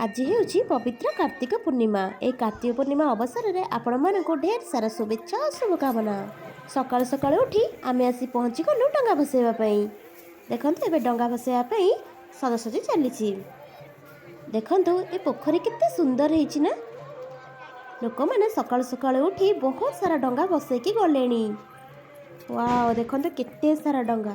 आज ହେଉଛି ପବିତ୍ର କାର୍ତ୍ତିକ ପୂର୍ଣ୍ଣିମା। ଏହି କାର୍ତ୍ତିକ ପୂର୍ଣ୍ଣିମା ଅବସରରେ ଆପଣମାନଙ୍କୁ ଢେର ସାରା ଶୁଭେଚ୍ଛା ଓ ଶୁଭକାମନା। ସକାଳୁ ସକାଳୁ ଉଠି ଆମେ ଆସି ପହଞ୍ଚିଗଲୁ ଡଙ୍ଗା ଭସାଇବା ପାଇଁ। ଦେଖନ୍ତୁ ଏବେ ଡଙ୍ଗା ଭସାଇବା ପାଇଁ ସଜାସଜି ଚାଲିଛି। ଦେଖନ୍ତୁ ଏ ପୋଖରୀ କେତେ ସୁନ୍ଦର ହେଇଛି ନା। ଲୋକମାନେ ସକାଳୁ ସକାଳୁ ଉଠି ବହୁତ ସାରା ଡଙ୍ଗା ଭସେଇକି ଗଲେଣି। ୱାଓ, ଦେଖନ୍ତୁ କେତେ ସାରା ଡଙ୍ଗା।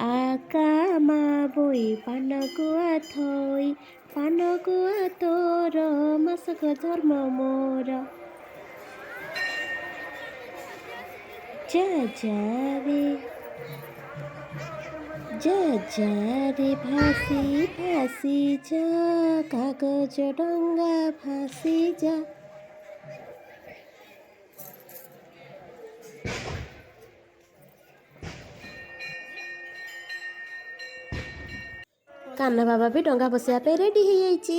ଆକା ମା ବୋଇ ପାନ ଗୁଆ ଥୋଇ, ପାନ ଗୁଆ ତୋର ମାସକ ଧର୍ମ ମୋର। ଯା ଯା ରେ ଭାସି ଭାସି ଯା, କାଗଜ ଡଙ୍ଗା ଭାସି ଯା। କାହ୍ନା ବାବା ବି ଡଙ୍ଗା ଭସେଇବା ପାଇଁ ରେଡି ହେଇଯାଇଛି।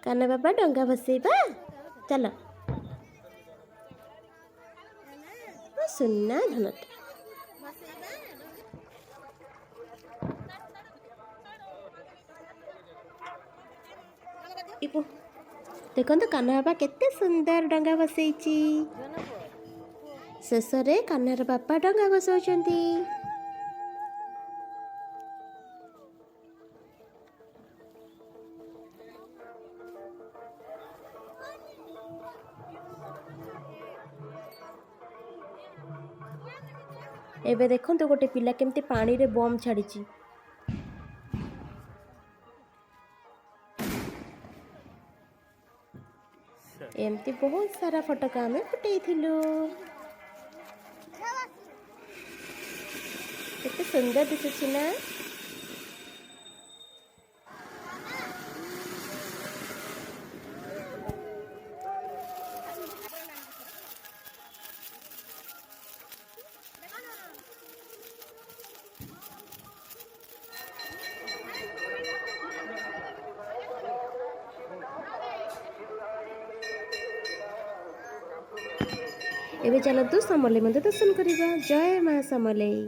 କାହ୍ନା ବାବା ଡଙ୍ଗା ଭସେଇବା, ଚାଲ। ସୁନା ଧନଟା ଦେଖନ୍ତୁ କାହ୍ନା ବାବା କେତେ ସୁନ୍ଦର ଡଙ୍ଗା ଭସେଇଛି। ଶେଷରେ କାହ୍ନାର ବାପା ଡଙ୍ଗା ଭସାଉଛନ୍ତି। ଏବେ ଦେଖନ୍ତୁ ଗୋଟେ ପିଲା କେମିତି ପାଣିରେ ବମ୍ ଛାଡ଼ିଛି। ଏମିତି ବହୁତ ସାରା ଫଟକା ଆମେ ଫୁଟେଇଥିଲୁ। କେତେ ସୁନ୍ଦର ଦିଶୁଛି ନା। ଏବେ ଚାଲନ୍ତୁ ସମଲେଇ ମନ୍ଦିର ଦର୍ଶନ କରିବା। ଜୟ ମା ସମଲେଇ।